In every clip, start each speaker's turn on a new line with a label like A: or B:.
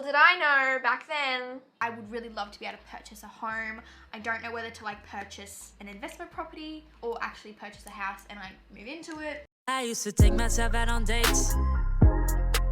A: did I know back then. I would really love to be able to purchase a home. I don't know whether to like purchase an investment property or actually purchase a house and like move into it.
B: I used to take myself out on dates,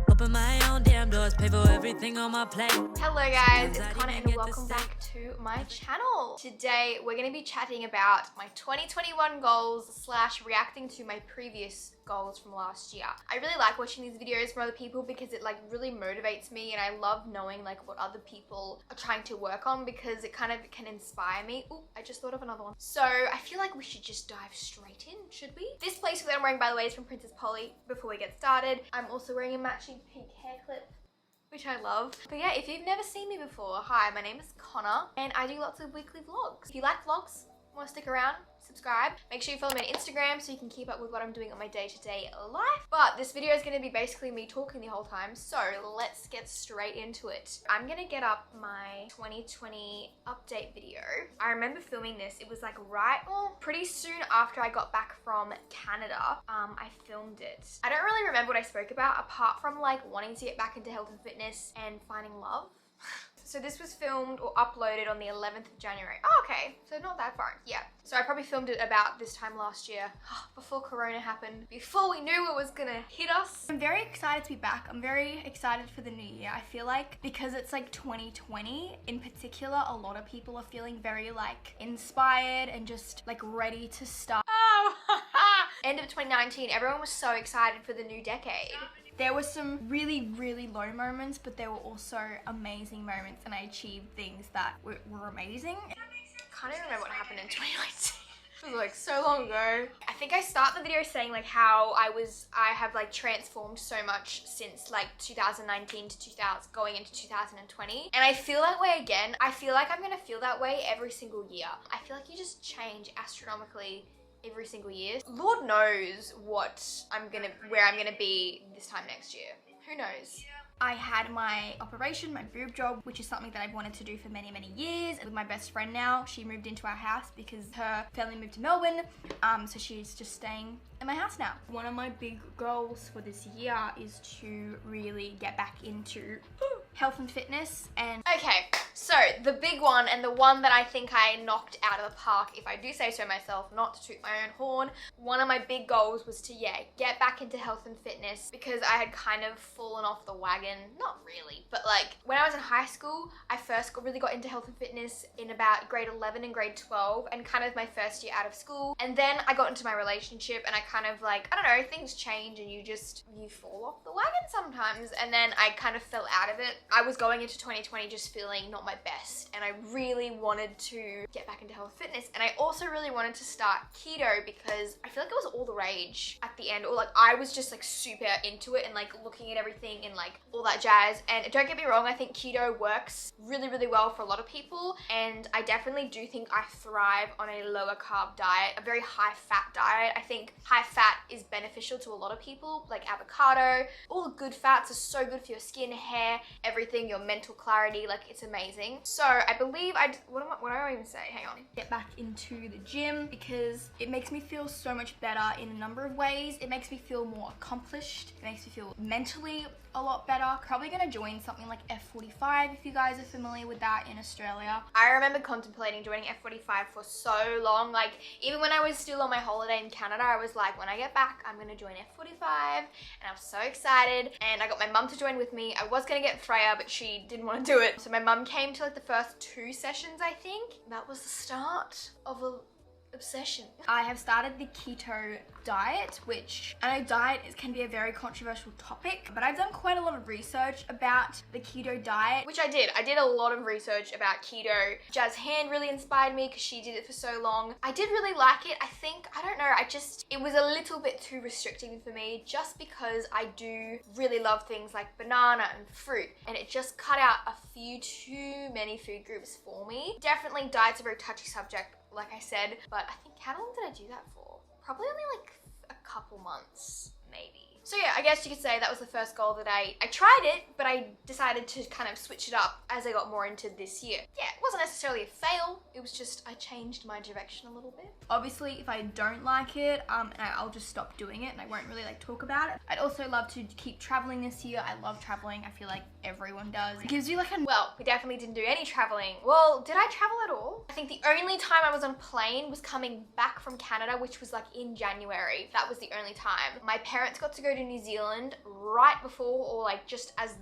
B: open my own damn doors, pay for everything on my plate.
A: Hello guys, it's Conagh and welcome back to my channel. Today we're going to be chatting about my 2021 goals / reacting to my previous goals from last year. I really like watching these videos from other people because it like really motivates me, and I love knowing like what other people are trying to work on because it kind of can inspire me. Oh, I just thought of another one. So I feel like we should just dive straight in, should we? This playsuit that I'm wearing, by the way, is from Princess Polly. Before we get started, I'm also wearing a matching pink hair clip, which I love. But yeah, if you've never seen me before, hi, my name is Conagh and I do lots of weekly vlogs. If you like vlogs, want to stick around, subscribe. Make sure you follow me on Instagram so you can keep up with what I'm doing on my day-to-day life. But this video is going to be basically me talking the whole time, so let's get straight into it. I'm going to get up my 2020 update video. I remember filming this. It was like pretty soon after I got back from Canada. I filmed it. I don't really remember what I spoke about apart from like wanting to get back into health and fitness and finding love. So this was filmed or uploaded on the 11th of January. Oh, okay. So not that far. Yeah. So I probably filmed it about this time last year, before Corona happened, before we knew it was gonna hit us. I'm very excited to be back. I'm very excited for the new year. I feel like because it's like 2020 in particular, a lot of people are feeling very like inspired and just like ready to start. Oh, end of 2019, everyone was so excited for the new decade. There were some really, really low moments, but there were also amazing moments, and I achieved things that were amazing. I can't even remember what happened in 2019. It was like so long ago. I think I start the video saying like how I have like transformed so much since like 2019 to going into 2020. And I feel that way again. I feel like I'm gonna feel that way every single year. I feel like you just change astronomically every single year. Lord knows where I'm gonna be this time next year. Who knows? I had my operation, my boob job, which is something that I've wanted to do for many, many years. With my best friend now, she moved into our house because her family moved to Melbourne. So she's just staying in my house now. One of my big goals for this year is to really get back into health and fitness. And okay, so the big one, and the one that I think I knocked out of the park, if I do say so myself, not to toot my own horn, one of my big goals was to get back into health and fitness because I had kind of fallen off the wagon. Not really, but like when I was in high school, I first really got into health and fitness in about grade 11 and grade 12, and kind of my first year out of school. And then I got into my relationship and I kind of like, I don't know, things change and you fall off the wagon sometimes. And then I kind of fell out of it. I was going into 2020 just feeling not my best, and I really wanted to get back into health and fitness. And I also really wanted to start keto because I feel like it was all the rage at the end, or like I was just like super into it and like looking at everything and like all that jazz. And don't get me wrong, I think keto works really, really well for a lot of people, and I definitely do think I thrive on a lower carb diet, a very high fat diet. I think high fat is beneficial to a lot of people, like avocado. All the good fats are so good for your skin, hair, everything, your mental clarity, like it's amazing. So I believe what do I even say? Hang on. Get back into the gym because it makes me feel so much better in a number of ways. It makes me feel more accomplished. It makes me feel mentally a lot better. Probably gonna join something like F45 if you guys are familiar with that in Australia. I remember contemplating joining F45 for so long. Like even when I was still on my holiday in Canada, I was like, when I get back, I'm gonna join F45, and I was so excited. And I got my mum to join with me. I was gonna get Freya, but she didn't want to do it. So my mum came to like the first 2 sessions, I think. That was the start of a obsession. I have started the keto diet, which I know diet can be a very controversial topic, but I've done quite a lot of research about the keto diet, which I did. I did a lot of research about keto. Jazz Hand really inspired me because she did it for so long. I did really like it. I don't know, it was a little bit too restricting for me just because I do really love things like banana and fruit, and it just cut out a few too many food groups for me. Definitely diet's a very touchy subject, like I said, but I think how long did I do that for? Probably only like a couple months, maybe. So yeah, I guess you could say that was the first goal that I tried it, but I decided to kind of switch it up as I got more into this year. Yeah, it wasn't necessarily a fail, it was just I changed my direction a little bit. Obviously, if I don't like it, I'll just stop doing it and I won't really like talk about it. I'd also love to keep traveling this year. I love traveling. I feel like everyone does. It gives you like well, we definitely didn't do any traveling. Well, did I travel at all? I think the only time I was on a plane was coming back from Canada, which was like in January. That was the only time. My parents got to go to New Zealand right before, or like just as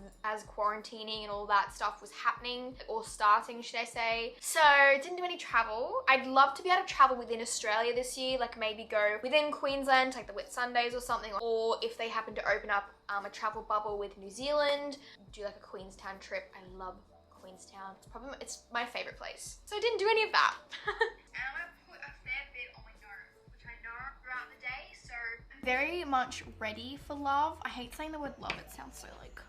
A: quarantining and all that stuff was happening, or starting, should I say. So didn't do any travel. I'd love to be able to travel within Australia this year, like maybe go within Queensland, like the Whitsundays or something, or if they happen to open up a travel bubble with New Zealand, do like a Queenstown trip. I love Queenstown. It's my favorite place. So I didn't do any of that. And I'm gonna put a fair bit on my nose, which I know throughout the day, so I'm very much ready for love. I hate saying the word love, it sounds so like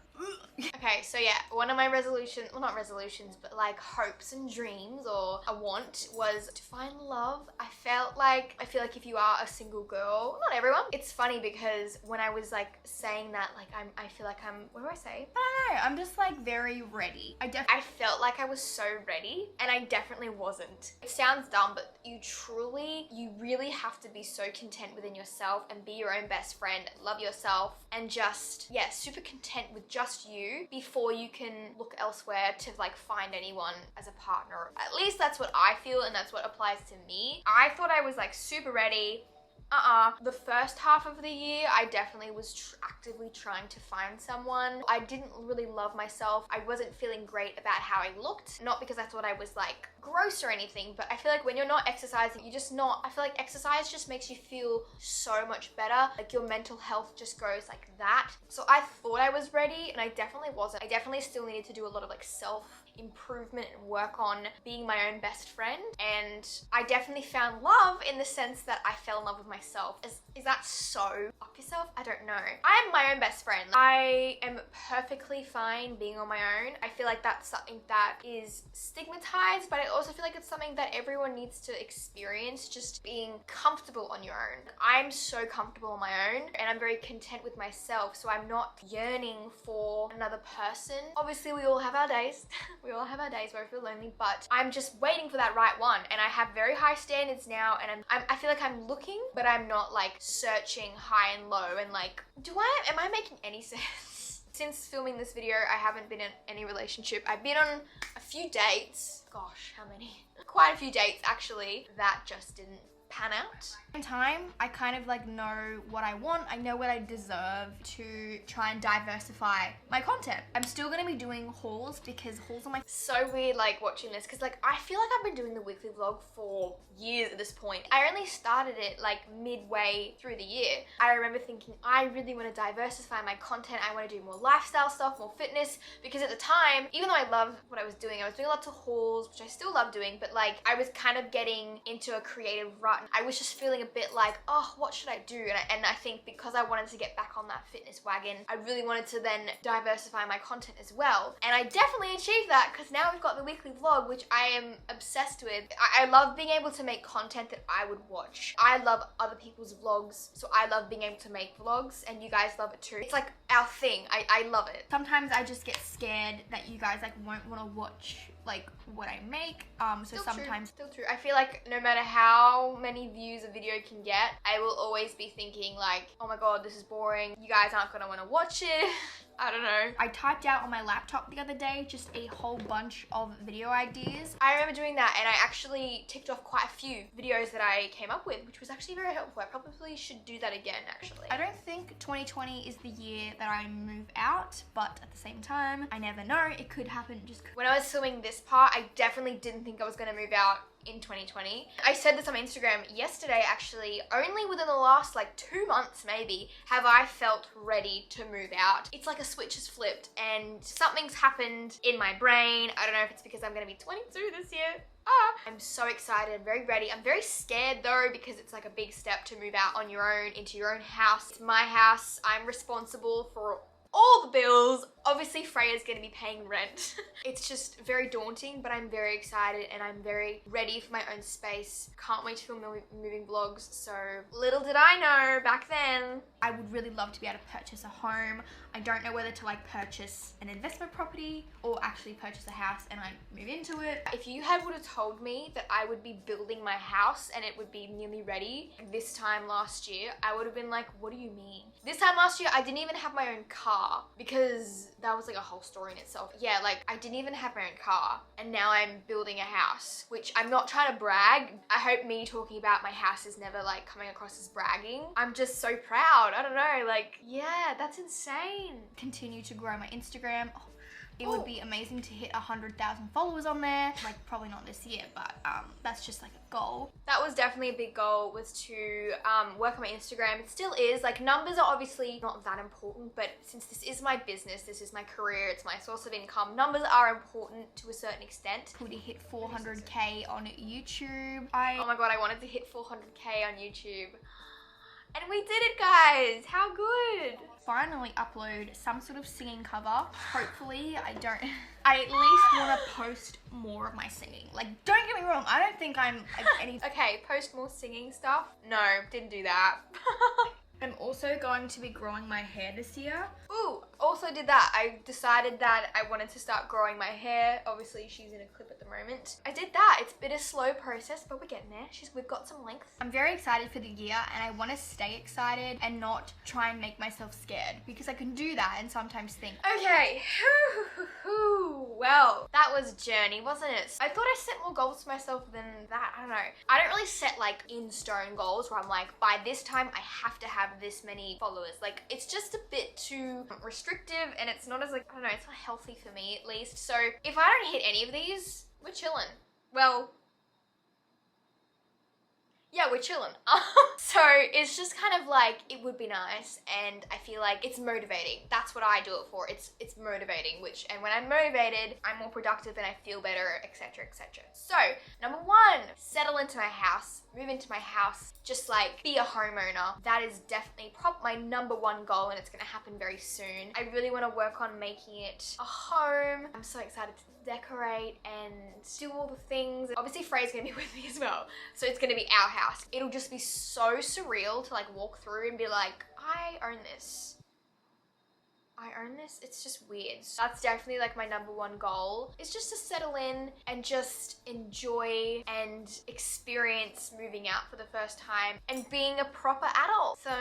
A: okay, so yeah, one of my resolutions, well not resolutions, but like hopes and dreams, or a want, was to find love. I feel like if you are a single girl, not everyone, it's funny because when I was like saying that, like I feel like I'm, what do I say? I don't know, I'm just like very ready. I felt like I was so ready, and I definitely wasn't. It sounds dumb, but you really have to be so content within yourself and be your own best friend, love yourself, and just, yeah, super content with just you before you can look elsewhere to like find anyone as a partner. At least that's what I feel, and that's what applies to me. I thought I was like super ready. The first half of the year, I definitely was actively trying to find someone. I didn't really love myself. I wasn't feeling great about how I looked. Not because I thought I was like gross or anything, but I feel like when you're not exercising, I feel like exercise just makes you feel so much better. Like your mental health just goes like that. So I thought I was ready, and I definitely wasn't. I definitely still needed to do a lot of like self-improvement and work on being my own best friend. And I definitely found love in the sense that I fell in love with myself. Is that so up yourself? I don't know. I am my own best friend. I am perfectly fine being on my own. I feel like that's something that is stigmatized, but I also feel like it's something that everyone needs to experience, just being comfortable on your own. I'm so comfortable on my own, and I'm very content with myself, so I'm not yearning for another person. Obviously, we all have our days. We all have our days where I feel lonely, but I'm just waiting for that right one, and I have very high standards now, and I feel like I'm looking, but I'm not like searching high and low, and like, am I making any sense? Since filming this video, I haven't been in any relationship. I've been on a few dates. Gosh, how many? Quite a few dates actually, that just didn't pan out. In time, I kind of like know what I want. I know what I deserve to try and diversify my content. I'm still gonna be doing hauls because hauls are my... So weird like watching this because like I feel like I've been doing the weekly vlog for years at this point. I only started it like midway through the year. I remember thinking I really want to diversify my content. I want to do more lifestyle stuff, more fitness, because at the time, even though I loved what I was doing lots of hauls, which I still love doing, but like I was kind of getting into a creative rut. I was just feeling a bit like, oh, what should I do? And I think because I wanted to get back on that fitness wagon, I really wanted to then diversify my content as well. And I definitely achieved that because now we've got the weekly vlog, which I am obsessed with. I love being able to make content that I would watch. I love other people's vlogs, so I love being able to make vlogs, and you guys love it too. It's like our thing. I love it. Sometimes I just get scared that you guys like won't want to watch like what I make, so sometimes still true. I feel like no matter how many views a video can get, I will always be thinking like, oh my god, this is boring, you guys aren't gonna want to watch it. I don't know. I typed out on my laptop the other day just a whole bunch of video ideas. I remember doing that, and I actually ticked off quite a few videos that I came up with, which was actually very helpful. I probably should do that again, actually. I don't think 2020 is the year that I move out, but at the same time, I never know. It could happen just... When I was filming this part, I definitely didn't think I was gonna move out in 2020. I said this on Instagram yesterday actually. Only within the last like 2 months maybe have I felt ready to move out. It's like a switch has flipped and something's happened in my brain. I don't know if it's because I'm gonna be 22 this year. I'm so excited, I'm very ready. I'm very scared though because it's like a big step to move out on your own into your own house. It's my house. I'm responsible for all the bills. Obviously, Freya's gonna be paying rent. It's just very daunting, but I'm very excited and I'm very ready for my own space. Can't wait to film moving vlogs. So little did I know back then. I would really love to be able to purchase a home. I don't know whether to like purchase an investment property or actually purchase a house and like move into it. If you would have told me that I would be building my house and it would be nearly ready this time last year, I would have been like, what do you mean? This time last year, I didn't even have my own car because that was like a whole story in itself. Yeah, like I didn't even have my own car and now I'm building a house, which I'm not trying to brag. I hope me talking about my house is never like coming across as bragging. I'm just so proud. I don't know, like, yeah, that's insane. Continue to grow my Instagram. Oh, it would be amazing to hit 100,000 followers on there. Like probably not this year, but that's just like a goal. That was definitely a big goal, was to work on my Instagram. It still is. Like numbers are obviously not that important, but since this is my business, this is my career, it's my source of income, numbers are important to a certain extent. Could hit 400k on YouTube. Oh my god, I wanted to hit 400k on YouTube. And we did it, guys! How good! Finally upload some sort of singing cover. Hopefully I at least want to post more of my singing. Like, don't get me wrong, I don't think I'm like any... Okay, post more singing stuff. No, didn't do that. I'm also going to be growing my hair this year. Ooh, also did that. I decided that I wanted to start growing my hair. Obviously, she's in a clip at the moment. I did that. It's been a slow process, but we're getting there. We've got some length. I'm very excited for the year and I want to stay excited and not try and make myself scared because I can do that and sometimes think, okay, well, that was a journey, wasn't it? I thought I set more goals for myself than that. I don't know. I don't really set like in stone goals where I'm like, by this time I have to have this many followers. Like, it's just a bit too restrictive and it's not as like, I don't know, it's not healthy for me at least. So if I don't hit any of these, we're chilling. Well, yeah, we're chilling. So it's just kind of like, it would be nice and I feel like it's motivating. That's what I do it for. It's motivating, and when I'm motivated, I'm more productive and I feel better, etc, etc. So, number one, settle into my house, move into my house, just like be a homeowner. That is definitely my number one goal and it's gonna happen very soon. I really wanna work on making it a home. I'm so excited to decorate and do all the things. Obviously Freya's gonna be with me as well, so it's gonna be our house. It'll just be so surreal to like walk through and be like, I own this. I own this. It's just weird. That's definitely like my number one goal, is just to settle in and just enjoy and experience moving out for the first time and being a proper adult. So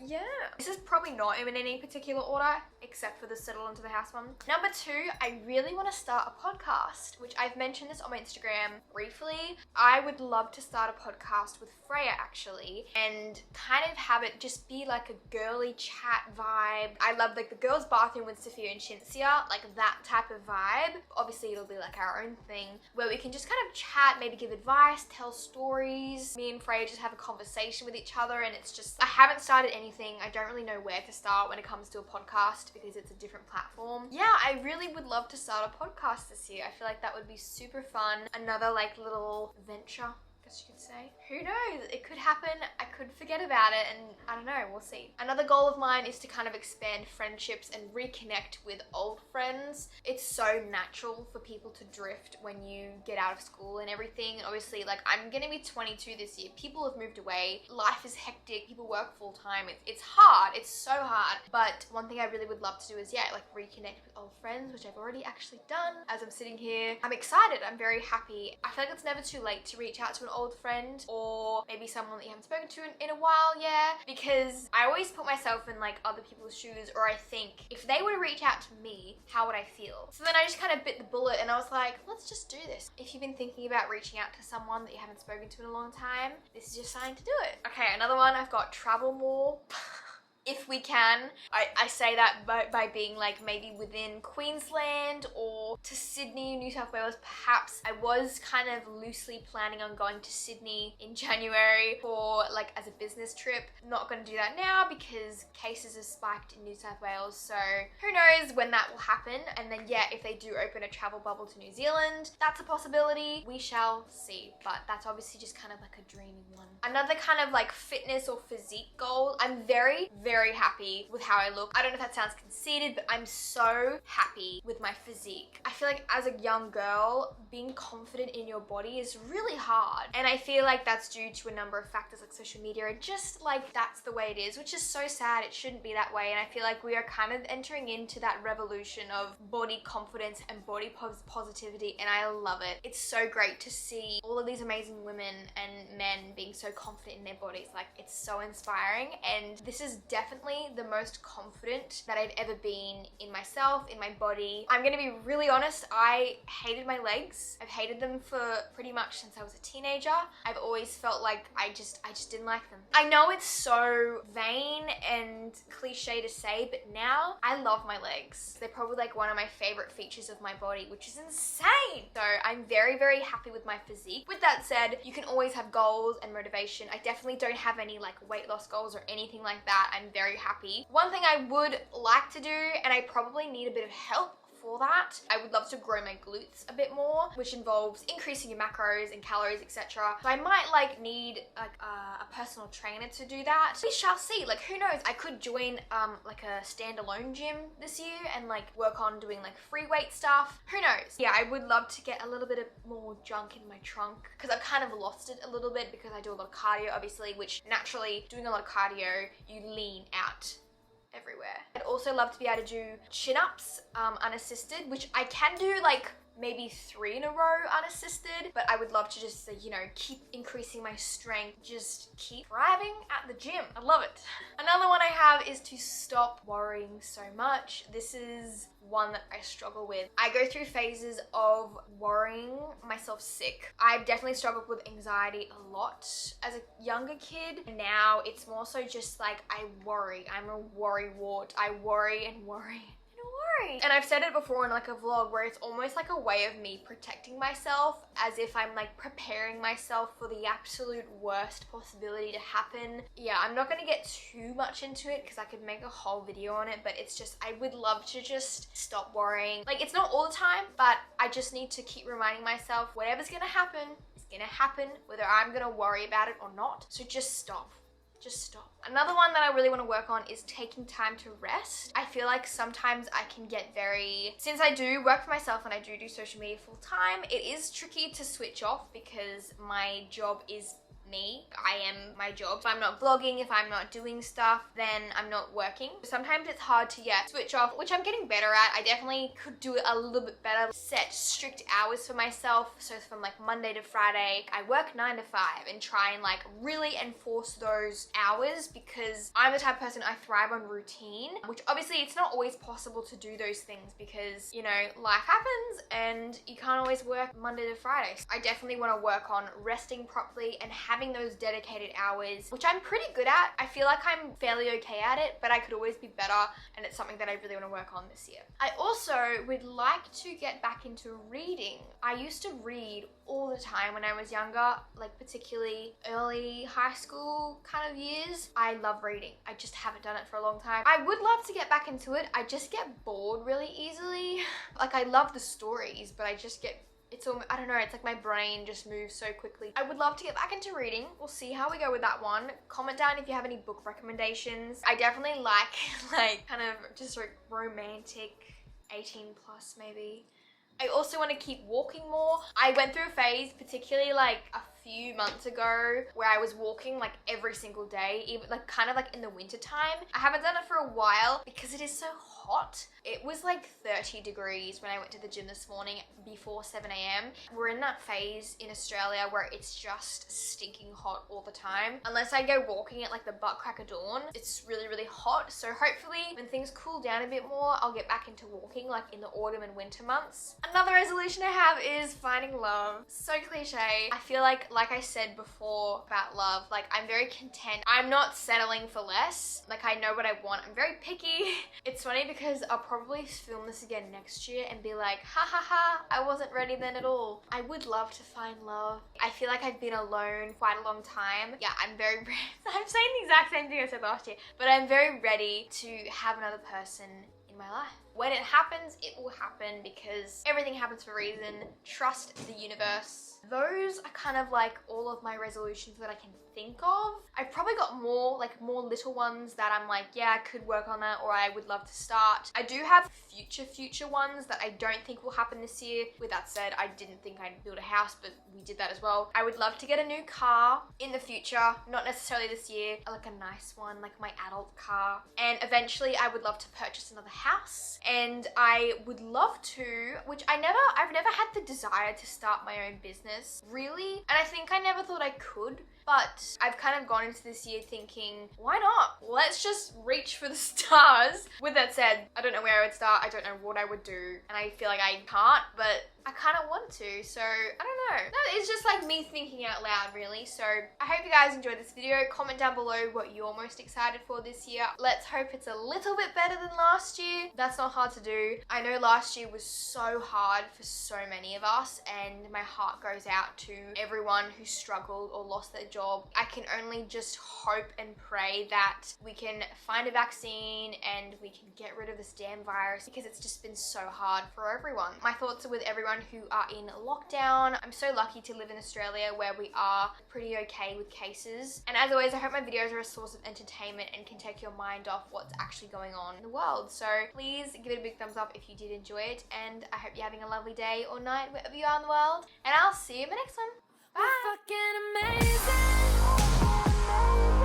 A: yeah, this is probably not in any particular order except for the settle into the house one. Number two, I really want to start a podcast, which I've mentioned this on my Instagram briefly. I would love to start a podcast with Freya actually and kind of have it just be like a girly chat vibe. I love like the girls' bathroom with Sophia and Shinsia, like that type of vibe. Obviously it'll be like our own thing where we can just kind of chat, maybe give advice, tell stories. Me and Freya just have a conversation with each other and it's just, I haven't started anything. I don't really know where to start when it comes to a podcast because it's a different platform. Yeah, I really would love to start a podcast this year. I feel like that would be super fun. Another like little venture, you could say. Who knows? It could happen. I could forget about it and I don't know, we'll see. Another goal of mine is to kind of expand friendships and reconnect with old friends. It's so natural for people to drift when you get out of school and everything. Obviously, like I'm gonna be 22 this year. People have moved away. Life is hectic. People work full time. It's hard. It's so hard. But one thing I really would love to do is, yeah, like reconnect with old friends, which I've already actually done. As I'm sitting here, I'm excited. I'm very happy. I feel like it's never too late to reach out to an old friend or maybe someone that you haven't spoken to in a while, yeah, because I always put myself in like other people's shoes, or I think if they were to reach out to me, how would I feel? So then I just kind of bit the bullet and I was like, let's just do this. If you've been thinking about reaching out to someone that you haven't spoken to in a long time, this is your sign to do it. Okay, another one, I've got travel more. If we can. I say that by being like maybe within Queensland or to see Sydney, New South Wales, perhaps. I was kind of loosely planning on going to Sydney in January for like as a business trip. Not going to do that now because cases have spiked in New South Wales, so who knows when that will happen. And then yeah, if they do open a travel bubble to New Zealand, that's a possibility. We shall see, but that's obviously just kind of like a dreamy one. Another kind of like fitness or physique goal. I'm very, very happy with how I look. I don't know if that sounds conceited, but I'm so happy with my physique. I feel like as a young girl, being confident in your body is really hard. And I feel like that's due to a number of factors like social media and just like that's the way it is, which is so sad. It shouldn't be that way. And I feel like we are kind of entering into that revolution of body confidence and body positivity, and I love it. It's so great to see all of these amazing women and men being so confident in their bodies. Like, it's so inspiring, and this is definitely the most confident that I've ever been in myself, in my body. I'm gonna be really honest, I hated my legs. I've hated them for pretty much since I was a teenager. I've always felt like I just didn't like them. I know it's so vain and cliche to say, but now I love my legs. They're probably like one of my favorite features of my body, which is insane. So I'm very, very happy with my physique. With that said, you can always have goals and motivation. I definitely don't have any like weight loss goals or anything like that. I'm very happy. One thing I would like to do, and I probably need a bit of help for that, I would love to grow my glutes a bit more, which involves increasing your macros and calories, etc. So I might like need like a personal trainer to do that. We shall see. Like, who knows? I could join like a standalone gym this year and like work on doing like free weight stuff. Who knows? Yeah, I would love to get a little bit of more junk in my trunk because I've kind of lost it a little bit because I do a lot of cardio, obviously, which naturally doing a lot of cardio, you lean out everywhere. I'd also love to be able to do chin-ups unassisted, which I can do like maybe 3 in a row unassisted, but I would love to just, you know, keep increasing my strength, just keep thriving at the gym. I love it. Another one I have is to stop worrying so much. This is one that I struggle with. I go through phases of worrying myself sick. I've definitely struggled with anxiety a lot as a younger kid. Now it's more so just like I worry. I'm a worry wart. I worry and worry. And I've said it before in like a vlog where it's almost like a way of me protecting myself, as if I'm like preparing myself for the absolute worst possibility to happen. Yeah, I'm not gonna get too much into it because I could make a whole video on it, but it's just, I would love to just stop worrying. Like, it's not all the time, but I just need to keep reminding myself whatever's gonna happen is gonna happen, whether I'm gonna worry about it or not. So just stop. Just stop. Another one that I really want to work on is taking time to rest. I feel like sometimes I can get very, since I do work for myself and I do social media full time, it is tricky to switch off because my job is me. I am my job. If I'm not vlogging, if I'm not doing stuff, then I'm not working. Sometimes it's hard to, yeah, switch off, which I'm getting better at. I definitely could do it a little bit better. Set strict hours for myself. So from like Monday to Friday, I work 9 to 5 and try and like really enforce those hours because I'm the type of person, I thrive on routine, which obviously it's not always possible to do those things because, you know, life happens and you can't always work Monday to Friday. So I definitely want to work on resting properly and having those dedicated hours, which I'm pretty good at. I feel like I'm fairly okay at it, but I could always be better, and it's something that I really want to work on this year. I also would like to get back into reading. I used to read all the time when I was younger, like particularly early high school kind of years. I love reading. I just haven't done it for a long time. I would love to get back into it. I just get bored really easily. Like, I love the stories, but I just get, it's all, I don't know, it's like my brain just moves so quickly. I would love to get back into reading. We'll see how we go with that one. Comment down if you have any book recommendations. I definitely like kind of just like romantic, 18 plus maybe. I also want to keep walking more. I went through a phase, particularly like a few months ago, where I was walking like every single day, even like kind of like in the winter time. I haven't done it for a while because it is so hot. It was like 30 degrees when I went to the gym this morning before 7 a.m. We're in that phase in Australia where it's just stinking hot all the time. Unless I go walking at like the butt crack of dawn, it's really, really hot. So hopefully when things cool down a bit more, I'll get back into walking like in the autumn and winter months. Another resolution I have is finding love. So cliche. I feel like like I said before about love, like I'm very content. I'm not settling for less. Like I know what I want. I'm very picky. It's funny because I'll probably film this again next year and be like, ha ha ha, I wasn't ready then at all. I would love to find love. I feel like I've been alone quite a long time. Yeah, I'm saying the exact same thing I said last year, but I'm very ready to have another person in my life. When it happens, it will happen because everything happens for a reason. Trust the universe. Those are kind of like all of my resolutions that I can think of. I've probably got more little ones that I'm like, yeah, I could work on that, or I would love to start. I do have future ones that I don't think will happen this year. With that said, I didn't think I'd build a house, but we did that as well. I would love to get a new car in the future, not necessarily this year, like a nice one, like my adult car. And eventually I would love to purchase another house. And I would love to, I've never had the desire to start my own business, really. And I think I never thought I could. But I've kind of gone into this year thinking, why not? Let's just reach for the stars. With that said, I don't know where I would start. I don't know what I would do. And I feel like I can't, but I kind of want to. So I don't know. No, it's just like me thinking out loud, really. So I hope you guys enjoyed this video. Comment down below what you're most excited for this year. Let's hope it's a little bit better than last year. That's not hard to do. I know last year was so hard for so many of us, and my heart goes out to everyone who struggled or lost their job. I can only just hope and pray that we can find a vaccine and we can get rid of this damn virus, because it's just been so hard for everyone. My thoughts are with everyone who are in lockdown. I'm so lucky to live in Australia where we are pretty okay with cases. And as always, I hope my videos are a source of entertainment and can take your mind off what's actually going on in the world. So please give it a big thumbs up if you did enjoy it, and I hope you're having a lovely day or night wherever you are in the world, and I'll see you in the next one. Bye!
B: Fucking amazing.